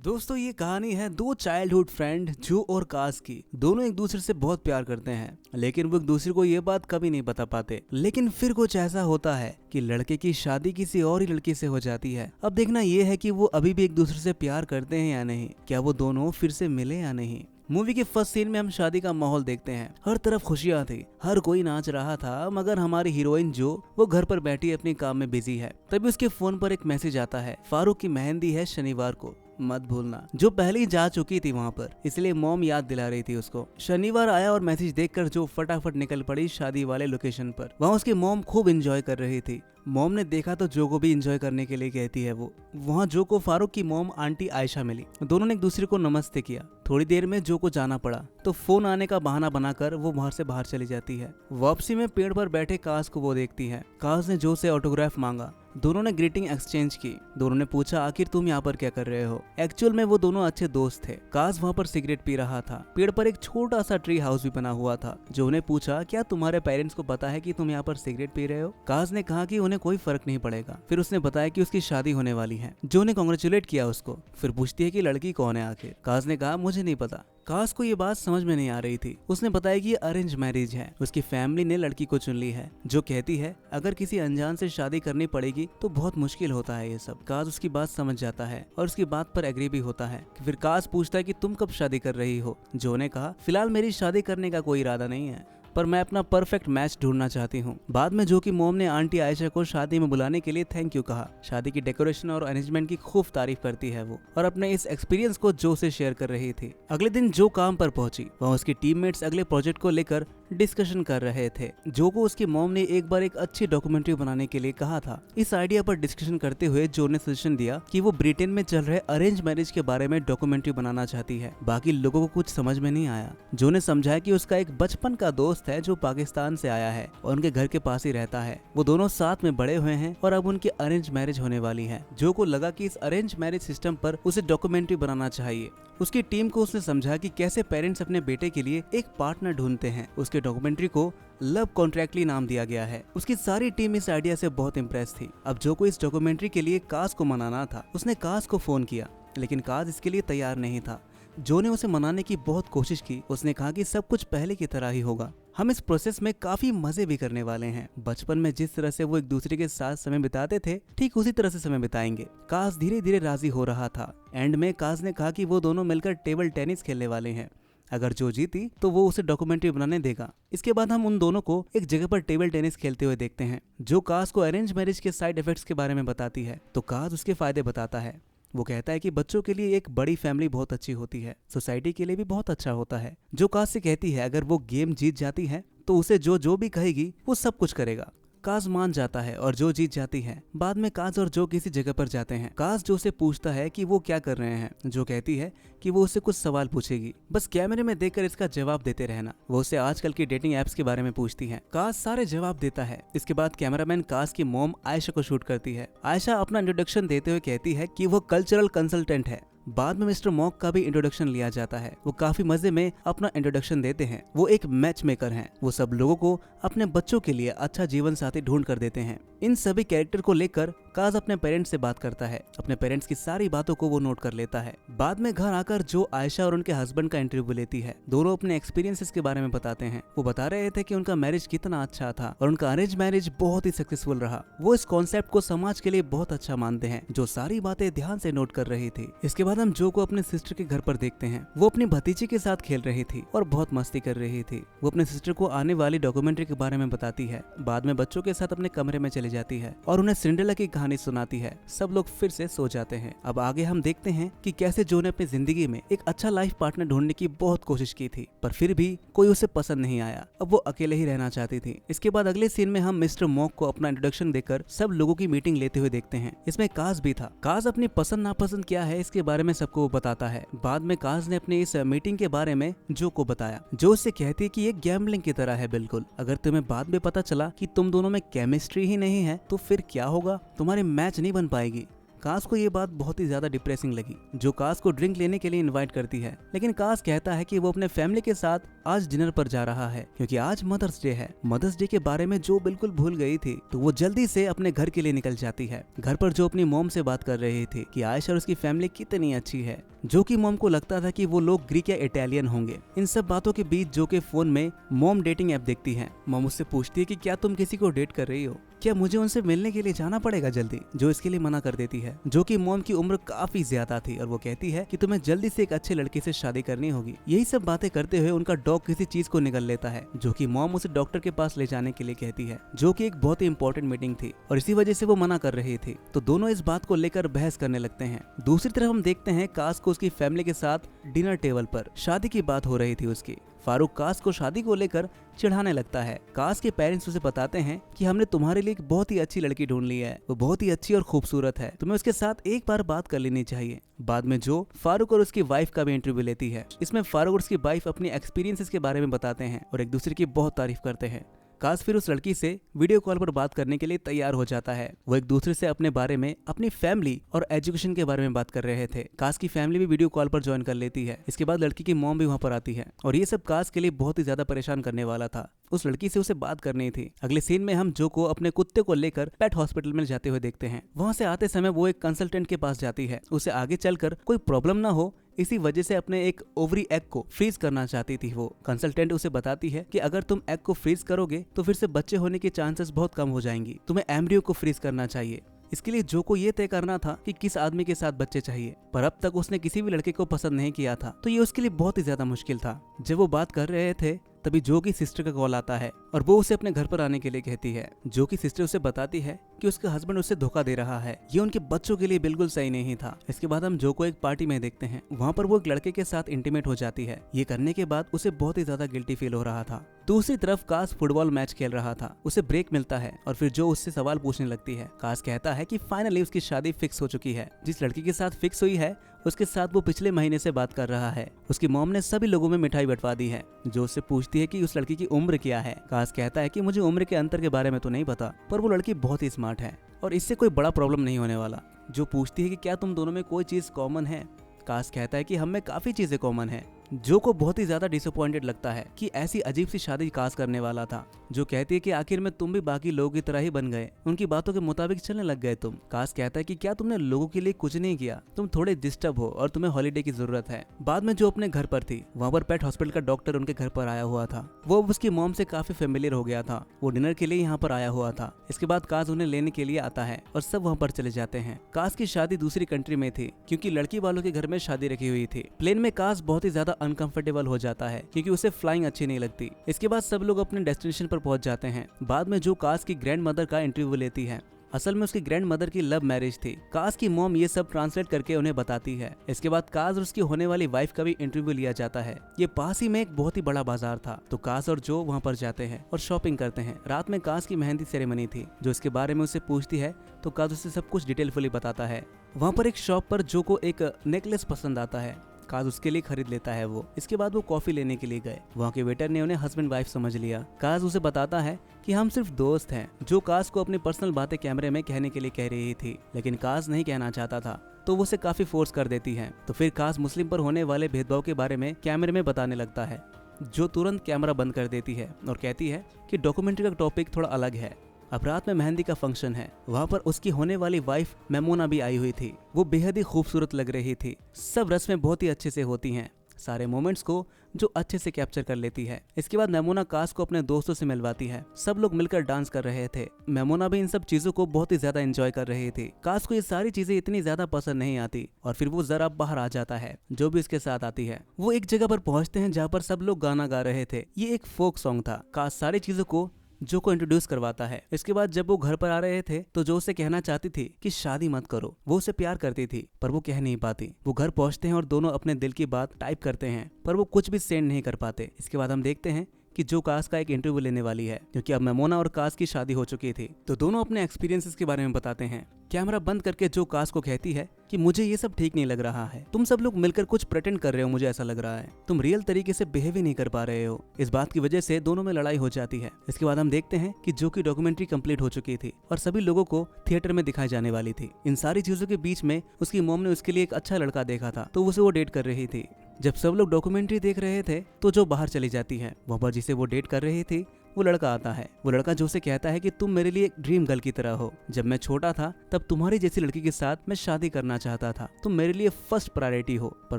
दोस्तों ये कहानी है दो चाइल्डहुड फ्रेंड जो और कास की। दोनों एक दूसरे से बहुत प्यार करते हैं, लेकिन वो एक दूसरे को ये बात कभी नहीं बता पाते। लेकिन फिर कुछ ऐसा होता है कि लड़के की शादी किसी और ही लड़की से हो जाती है। अब देखना ये है कि वो अभी भी एक दूसरे से प्यार करते हैं या नहीं, क्या वो दोनों फिर से मिले या नहीं। मूवी के फर्स्ट सीन में हम शादी का माहौल देखते हैं। हर तरफ खुशियां थी, हर कोई नाच रहा था, मगर हमारी हीरोइन जो वो घर पर बैठी अपने काम में बिजी है। तभी उसके फोन पर एक मैसेज आता है, फारूक की मेहंदी है शनिवार को, मत भूलना। जो पहले ही जा चुकी थी वहाँ पर, इसलिए मॉम याद दिला रही थी उसको। शनिवार आया और मैसेज देखकर जो फटाफट निकल पड़ी शादी वाले लोकेशन पर। वहाँ उसकी मॉम खूब एंजॉय कर रही थी। मॉम ने देखा तो जो को भी एंजॉय करने के लिए कहती है वो। वहाँ जो को फारूक की मॉम आंटी आयशा मिली। दोनों ने एक दूसरे को नमस्ते किया। थोड़ी देर में जो को जाना पड़ा तो फोन आने का बहाना बनाकर वो बाहर से बाहर चली जाती है। वापसी में पेड़ पर बैठे कास को वो देखती है। कास ने जो से ऑटोग्राफ मांगा। दोनों ने ग्रीटिंग एक्सचेंज की। दोनों ने पूछा आखिर तुम यहाँ पर क्या कर रहे हो। एक्चुअल में वो दोनों अच्छे दोस्त थे। कास वहाँ पर सिगरेट पी रहा था। पेड़ पर एक छोटा सा ट्री हाउस भी बना हुआ था। जो ने पूछा क्या तुम्हारे पेरेंट्स को पता है कि तुम यहाँ पर सिगरेट पी रहे हो। कास ने कहा कि उन्हें कोई फर्क नहीं पड़ेगा। फिर उसने बताया कि उसकी शादी होने वाली है। जो ने कांग्रेचुलेट किया उसको। फिर पूछती है कि लड़की कौन है आखिर। कास ने कहा मुझे नहीं पता। कास को ये बात समझ में नहीं आ रही थी। उसने बताया कि ये अरेंज मैरिज है। उसकी फैमिली ने लड़की को चुन ली है। जो कहती है अगर किसी अनजान से शादी करनी पड़ेगी तो बहुत मुश्किल होता है ये सब। कास उसकी बात समझ जाता है और उसकी बात पर एग्री भी होता है। फिर कास पूछता है कि तुम कब शादी कर रही हो। जो ने कहा फिलहाल मेरी शादी करने का कोई इरादा नहीं है, पर मैं अपना परफेक्ट मैच ढूंढना चाहती हूँ। बाद में जो की मोम ने आंटी आयशा को शादी में बुलाने के लिए थैंक यू कहा। शादी की डेकोरेशन और अरेंजमेंट की खूब तारीफ करती है वो, और अपने इस एक्सपीरियंस को जो से शेयर कर रही थी। अगले दिन जो काम पर पहुंची, वहाँ उसकी टीममेट्स अगले प्रोजेक्ट को लेकर डिस्कशन कर रहे थे। जो को उसकी मॉम ने एक बार एक अच्छी डॉक्यूमेंट्री बनाने के लिए कहा था। इस आइडिया पर डिस्कशन करते हुए जो ने सजेशन दिया कि वो ब्रिटेन में चल रहे अरेंज मैरिज के बारे में डॉक्यूमेंट्री बनाना चाहती है। बाकी लोगों को कुछ समझ में नहीं आया। जो ने समझाया कि उसका एक बचपन का दोस्त है जो पाकिस्तान से आया है और उनके घर के पास ही रहता है। वो दोनों साथ में बड़े हुए हैं और अब उनकी अरेंज मैरिज होने वाली है। जो को लगा कि इस अरेंज मैरिज सिस्टम पर उसे डॉक्यूमेंट्री बनाना चाहिए। उसकी टीम को उसने समझा कि कैसे पेरेंट्स अपने बेटे के लिए एक पार्टनर ढूंढते हैं। उसके डॉक्यूमेंट्री को लव कॉन्ट्रैक्टली नाम दिया गया है। उसकी सारी टीम इस आइडिया से बहुत इम्प्रेस थी। अब जो को इस डॉक्यूमेंट्री के लिए कास को मनाना था। उसने कास को फोन किया, लेकिन कास इसके लिए तैयार नहीं था। जो ने उसे मनाने की बहुत कोशिश की। उसने कहा कि सब कुछ पहले की तरह ही होगा। हम इस प्रोसेस में काफी मजे भी करने वाले हैं। बचपन में जिस तरह से वो एक दूसरे के साथ समय बिताते थे, ठीक उसी तरह से समय बिताएंगे। कास धीरे धीरे राजी हो रहा था। एंड में कास ने कहा कि वो दोनों मिलकर टेबल टेनिस खेलने वाले हैं। अगर जो जीती तो वो उसे डॉक्यूमेंट्री बनाने देगा। इसके बाद हम उन दोनों को एक जगह पर टेबल टेनिस खेलते हुए देखते हैं। जो कास को अरेंज मैरिज के साइड इफेक्ट्स के बारे में बताती है तो कास उसके फायदे बताता है। वो कहता है कि बच्चों के लिए एक बड़ी फैमिली बहुत अच्छी होती है, सोसाइटी के लिए भी बहुत अच्छा होता है। जो कास से कहती है अगर वो गेम जीत जाती है तो उसे जो भी कहेगी वो सब कुछ करेगा। कास मान जाता है और जो जीत जाती है। बाद में कास और जो किसी जगह पर जाते हैं। कास जो से पूछता है कि वो क्या कर रहे हैं। जो कहती है कि वो उससे कुछ सवाल पूछेगी, बस कैमरे में देखकर इसका जवाब देते रहना। वो उसे आजकल की डेटिंग एप्स के बारे में पूछती है। कास सारे जवाब देता है। इसके बाद कैमरामैन कास की मॉम आयशा को शूट करती है। आयशा अपना इंट्रोडक्शन देते हुए कहती है कि वो कल्चरल कंसल्टेंट है। बाद में मिस्टर मॉक का भी इंट्रोडक्शन लिया जाता है। वो काफी मजे में अपना इंट्रोडक्शन देते हैं। वो एक मैच मेकर हैं। वो सब लोगों को अपने बच्चों के लिए अच्छा जीवन साथी ढूंढ कर देते हैं। इन सभी कैरेक्टर को लेकर काज अपने पेरेंट्स से बात करता है। अपने पेरेंट्स की सारी बातों को वो नोट कर लेता है। बाद में घर आकर जो आयशा और उनके हस्बैंड का इंटरव्यू लेती है। दोनों अपने एक्सपीरियंसेस के बारे में बताते हैं। वो बता रहे थे कि उनका मैरिज कितना अच्छा था और उनका अरेंज मैरिज बहुत ही सक्सेसफुल रहा। वो इस कॉन्सेप्ट को समाज के लिए बहुत अच्छा मानते हैं। जो सारी बातें ध्यान से नोट कर रही थी। इसके बाद हम जो को अपने सिस्टर के घर पर देखते हैं। वो अपनी भतीजी के साथ खेल रही थी और बहुत मस्ती कर रही थी। वो अपने सिस्टर को आने वाली डॉक्यूमेंट्री के बारे में बताती है। बाद में बच्चों के साथ अपने कमरे में चली जाती है और उन्हें सिंड्रेला की कहानी सुनाती है। सब लोग फिर से सो जाते हैं। अब आगे हम देखते हैं कि कैसे जो ने अपनी जिंदगी में एक अच्छा लाइफ पार्टनर ढूंढने की बहुत कोशिश की थी, पर फिर भी कोई उसे पसंद नहीं आया। अब वो अकेले ही रहना चाहती थी। इसके बाद अगले सीन में हम मिस्टर मॉक को अपना इंट्रोडक्शन देकर सब लोगों की मीटिंग लेते हुए देखते हैं। इसमें काज भी था। काज अपनी पसंद नापसंद क्या है इसके बारे में सबको बताता है। बाद में काज ने अपने इस मीटिंग के बारे में जो को बताया। जो उससे कहती है कि ये गैम्बलिंग की तरह है बिल्कुल। अगर तुम्हें बाद में पता चला कि तुम दोनों में केमिस्ट्री ही नहीं है तो फिर क्या होगा, तुम्हारी मैच नहीं बन पाएगी। काश को ये बात बहुत ही ज्यादा डिप्रेसिंग लगी, जो काश को ड्रिंक लेने के लिए इनवाइट करती है। लेकिन काश कहता है कि वो अपने फैमिली के साथ आज डिनर पर जा रहा है क्योंकि आज मदर्स डे है। मदर्स डे के बारे में जो बिल्कुल भूल गई थी, तो वो जल्दी से अपने घर के लिए निकल जाती है। घर पर जो अपनी मॉम से बात कर रही थी कि आयशा और उसकी फैमिली कितनी अच्छी है, जो कि मॉम को लगता था कि वो लोग ग्रीक या इटालियन होंगे। इन सब बातों के बीच जो के फोन में मॉम डेटिंग ऐप देखती है। मॉम उससे पूछती है कि क्या तुम किसी को डेट कर रही हो, क्या मुझे उनसे मिलने के लिए जाना पड़ेगा जल्दी, जो इसके लिए मना कर देती है। जो कि मॉम की उम्र काफी ज्यादा थी और वो कहती है कि तुम्हें जल्दी से एक अच्छे लड़के से शादी करनी होगी। यही सब बातें करते हुए उनका डॉग किसी चीज को निगल लेता है, जो कि मॉम उसे डॉक्टर के पास ले जाने के लिए कहती है, जो कि एक बहुत ही इंपॉर्टेंट मीटिंग थी और इसी वजह से वो मना कर रही थी। तो दोनों इस बात को लेकर बहस करने लगते हैं। दूसरी तरफ हम देखते हैं काश को उसकी फैमिली के साथ डिनर टेबल पर शादी की बात हो रही थी उसकी। फारूक काश को शादी को लेकर चिढ़ाने लगता है। काश के पेरेंट्स उसे बताते हैं कि हमने तुम्हारे लिए एक बहुत ही अच्छी लड़की ढूंढ ली है, वो बहुत ही अच्छी और खूबसूरत है, तुम्हें उसके साथ एक बार बात कर लेनी चाहिए। बाद में जो फारूक और उसकी वाइफ का भी इंटरव्यू लेती है। इसमें फारूक और उसकी वाइफ अपनी एक्सपीरियंसेस के बारे में बताते हैं और एक दूसरे की बहुत तारीफ करते हैं। काश फिर उस लड़की से वीडियो कॉल पर बात करने के लिए तैयार हो जाता है। वो एक दूसरे से अपने बारे में, अपनी फैमिली और एजुकेशन के बारे में बात कर रहे थे। काश की फैमिली भी वीडियो कॉल पर ज्वाइन कर लेती है। इसके बाद लड़की की मॉम भी वहाँ पर आती है और ये सब काश के लिए बहुत ही ज्यादा परेशान करने वाला था। उस लड़की से उसे बात करनी थी। अगले सीन में हम जो को अपने कुत्ते को लेकर पेट हॉस्पिटल में जाते हुए देखते हैं। वहाँ से आते समय वो एक कंसल्टेंट के पास जाती है। उसे आगे चलकर कोई प्रॉब्लम ना हो इसी वजह से अपने एक ओवरी एग को फ्रीज करना चाहती थी वो। कंसल्टेंट उसे बताती है कि अगर तुम एग को फ्रीज करोगे तो फिर से बच्चे होने के चांसेस बहुत कम हो जाएंगी, तुम्हें एम्ब्रियो को फ्रीज करना चाहिए। इसके लिए जो को ये तय करना था कि किस आदमी के साथ बच्चे चाहिए, पर अब तक उसने किसी भी लड़के को पसंद नहीं किया था, तो ये उसके लिए बहुत ही ज्यादा मुश्किल था। जब वो बात कर रहे थे तभी जो की सिस्टर का कॉल आता है और वो उसे अपने घर पर आने के लिए कहती है। जो की सिस्टर उसे बताती है कि उसका हस्बैंड उसे धोखा दे रहा है, ये उनके बच्चों के लिए बिल्कुल सही नहीं था। इसके बाद हम जो को एक पार्टी में देखते हैं। वहाँ पर वो एक लड़के के साथ इंटीमेट हो जाती है। ये करने के बाद उसे बहुत ही ज्यादा गिल्टी फील हो रहा था। दूसरी तरफ काश फुटबॉल मैच खेल रहा था। उसे ब्रेक मिलता है और फिर जो उससे सवाल पूछने लगती है। काश कहता है कि फाइनली उसकी शादी फिक्स हो चुकी है। जिस लड़की के साथ फिक्स हुई है उसके साथ वो पिछले महीने से बात कर रहा है। उसकी मॉम ने सभी लोगों में मिठाई बंटवा दी है। जो उससे पूछती है कि उस लड़की की उम्र क्या है। काश कहता है कि मुझे उम्र के अंतर के बारे में तो नहीं पता, पर वो लड़की बहुत ही स्मार्ट है और इससे कोई बड़ा प्रॉब्लम नहीं होने वाला। जो पूछती है कि क्या तुम दोनों में कोई चीज कॉमन है। काश कहता है कि हम में काफी चीजें कॉमन है। जो को बहुत ही ज्यादा डिसअपॉइंटेड लगता है कि ऐसी अजीब सी शादी काश करने वाला था। जो कहती है कि आखिर में तुम भी बाकी लोगों की तरह ही बन गए, उनकी बातों के मुताबिक चलने लग गए तुम। काश कहता है कि क्या तुमने लोगों के लिए कुछ नहीं किया, तुम थोड़े डिस्टर्ब हो और तुम्हें हॉलीडे की जरूरत है। बाद में जो अपने घर पर थी, वहाँ पर पेट हॉस्पिटल का डॉक्टर उनके घर पर आया हुआ था। वो उसकी मॉम से काफी फेमिलियर हो गया था। वो डिनर के लिए यहाँ पर आया हुआ था। इसके बाद काश उन्हें लेने के लिए आता है और सब वहाँ पर चले जाते हैं। काश की शादी दूसरी कंट्री में थी क्योंकि लड़की वालों के घर में शादी रखी हुई थी। प्लेन में काश बहुत ही ज्यादा अनकंफर्टेबल हो जाता है क्योंकि उसे फ्लाइंग अच्छी नहीं लगती। इसके बाद सब लोग अपने डेस्टिनेशन पर पहुंच जाते हैं। बाद में जो काश की ग्रैंड मदर का इंटरव्यू लेती है। असल में उसकी ग्रैंड मदर की लव मैरिज थी। काश की मॉम ये सब ट्रांसलेट करके उन्हें बताती है। इसके बाद काश और उसकी होने वाली वाइफ का भी इंटरव्यू लिया जाता है। ये पास ही में एक बहुत ही बड़ा बाजार था, तो काश और जो वहाँ पर जाते हैं और शॉपिंग करते हैं। रात में काश की मेहंदी सेरेमनी थी। जो इसके बारे में उसे पूछती है तो काश उसे सब कुछ डिटेलफुली बताता है। वहाँ पर एक शॉप पर जो को एक नेकलेस पसंद आता है। काश उसके लिए खरीद लेता है वो। इसके बाद वो कॉफी लेने के लिए गए। वहाँ के वेटर ने उन्हें हस्बैंड वाइफ समझ लिया। काश उसे बताता है कि हम सिर्फ दोस्त हैं। जो काश को अपनी पर्सनल बातें कैमरे में कहने के लिए कह रही थी, लेकिन काश नहीं कहना चाहता था, तो वो उसे काफी फोर्स कर देती है। तो फिर काश मुस्लिम पर होने वाले भेदभाव के बारे में कैमरे में बताने लगता है। जो तुरंत कैमरा बंद कर देती है और कहती है कि डॉक्यूमेंट्री का टॉपिक थोड़ा अलग है। अब रात में मेहंदी का फंक्शन है। वहाँ पर उसकी होने वाली वाइफ मेमोना भी आई हुई थी। वो बेहद ही खूबसूरत लग रही थी। सब रस्में बहुत ही अच्छे से होती हैं, सारे मोमेंट्स को जो अच्छे से कैप्चर कर लेती है। इसके बाद मेमोना काश को अपने दोस्तों से मिलवाती है। सब लोग मिलकर डांस कर रहे थे। मेमोना भी इन सब चीजों को बहुत ही ज्यादा एंजॉय कर रही थी। काश को ये सारी चीजें इतनी ज्यादा पसंद नहीं आती और फिर वो जरा बाहर आ जाता है। जो भी इसके साथ आती है, वो एक जगह पर पहुंचते हैं जहाँ पर सब लोग गाना गा रहे थे। ये एक फोक सॉन्ग था। काश सारी चीजों को जो को इंट्रोड्यूस करवाता है। इसके बाद जब वो घर पर आ रहे थे तो जो उसे कहना चाहती थी कि शादी मत करो। वो उसे प्यार करती थी पर वो कह नहीं पाती। वो घर पहुंचते हैं और दोनों अपने दिल की बात टाइप करते हैं, पर वो कुछ भी सेंड नहीं कर पाते। इसके बाद हम देखते हैं कि जो काश का एक इंटरव्यू लेने वाली है, क्योंकि अब मेमोना और काश की शादी हो चुकी थी। तो दोनों अपने एक्सपीरियंसेस के बारे में बताते हैं। कैमरा बंद करके जो कास को कहती है कि मुझे ये सब ठीक नहीं लग रहा है, तुम सब लोग मिलकर कुछ प्रेटेंड कर रहे हो, मुझे ऐसा लग रहा है, तुम रियल तरीके से बिहेव ही नहीं कर पा रहे हो। इस बात की वजह से दोनों में लड़ाई हो जाती है। इसके बाद हम देखते हैं कि जो की डॉक्यूमेंट्री कंप्लीट हो चुकी थी और सभी लोगों को थिएटर में दिखाई जाने वाली थी। इन सारी चीजों के बीच में उसकी मॉम ने उसके लिए एक अच्छा लड़का देखा था, तो उसे वो डेट कर रही थी। जब सब लोग डॉक्यूमेंट्री देख रहे थे तो जो बाहर चली जाती है, वहाँ पर जिसे वो डेट कर रही थी, वो लड़का आता है। वो लड़का जो उसे कहता है कि तुम मेरे लिए एक ड्रीम गर्ल की तरह हो। जब मैं छोटा था तब तुम्हारी जैसी लड़की के साथ मैं शादी करना चाहता था। तुम मेरे लिए फर्स्ट प्रायोरिटी हो, पर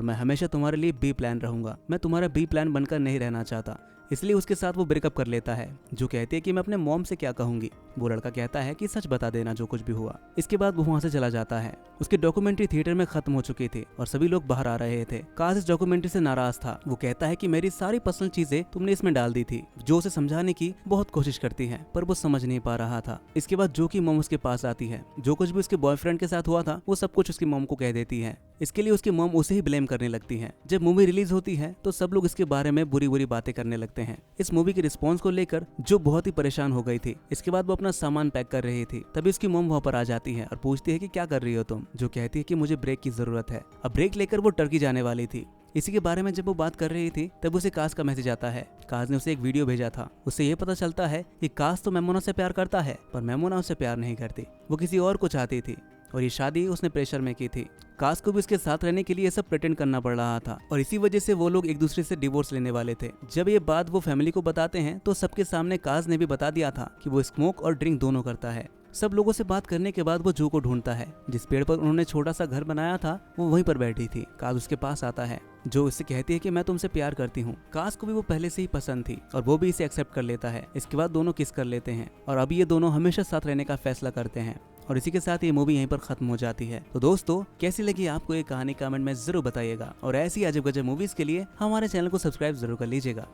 मैं हमेशा तुम्हारे लिए बी प्लान रहूंगा। मैं तुम्हारा बी प्लान बनकर नहीं रहना चाहता। इसलिए उसके साथ वो ब्रेकअप कर लेता है। जो कहती है कि मैं अपने मॉम से क्या कहूंगी। वो लड़का कहता है कि सच बता देना जो कुछ भी हुआ। इसके बाद वो वहाँ से चला जाता है। उसकी डॉक्यूमेंट्री थिएटर में खत्म हो चुकी थी और सभी लोग बाहर आ रहे थे। काश इस डॉक्यूमेंट्री से नाराज था। वो कहता है कि मेरी सारी पर्सनल चीजें तुमने इसमें डाल दी थी। जो उसे समझाने की बहुत कोशिश करती है, पर वो समझ नहीं पा रहा था। इसके बाद जो की मॉम उसके पास आती है। जो कुछ भी उसके बॉयफ्रेंड के साथ हुआ था वो सब कुछ उसकी मॉम को कह देती है। इसके लिए उसकी मॉम उसे ही ब्लेम करने लगती है। जब मूवी रिलीज होती है तो सब लोग इसके बारे में बुरी बुरी बातें करने लगते हैं। इस मूवी के रिस्पॉन्स को लेकर जो बहुत ही परेशान हो गई थी। इसके बाद वो अपना सामान पैक कर रही थी, तभी उसकी मॉम वहाँ पर आ जाती है और पूछती है कि क्या कर रही हो तुम। जो कहती है कि मुझे ब्रेक की जरूरत है। अब ब्रेक लेकर वो टर्की जाने वाली थी। इसी के बारे में जब वो बात कर रही थी तब उसे काश का मैसेज आता है। काश ने उसे एक वीडियो भेजा था। उससे ये पता चलता है कि काश तो मेमोना से प्यार करता है, पर मेमोना उससे प्यार नहीं करती। वो किसी और को चाहती थी और ये शादी उसने प्रेशर में की थी। काश को भी उसके साथ रहने के लिए सब प्रेटेंड करना पड़ रहा था और इसी वजह से वो लोग एक दूसरे से डिवोर्स लेने वाले थे। जब ये बात वो फैमिली को बताते हैं तो सबके सामने काश ने भी बता दिया था कि वो स्मोक और ड्रिंक दोनों करता है। सब लोगों से बात करने के बाद वो जो को ढूंढता है। जिस पेड़ पर उन्होंने छोटा सा घर बनाया था वो वहीं पर बैठी थी। काश उसके पास आता है। जो इससे कहती है कि मैं तुमसे प्यार करती हूँ। काश को भी वो पहले से ही पसंद थी और वो भी इसे एक्सेप्ट कर लेता है। इसके बाद दोनों किस कर लेते हैं और अभी ये दोनों हमेशा साथ रहने का फैसला करते हैं। और इसी के साथ ये मूवी यहीं पर खत्म हो जाती है। तो दोस्तों कैसी लगी आपको ये कहानी, कमेंट में जरूर बताइएगा और ऐसी अजब गजब मूवीज के लिए हमारे चैनल को सब्सक्राइब जरूर कर लीजिएगा।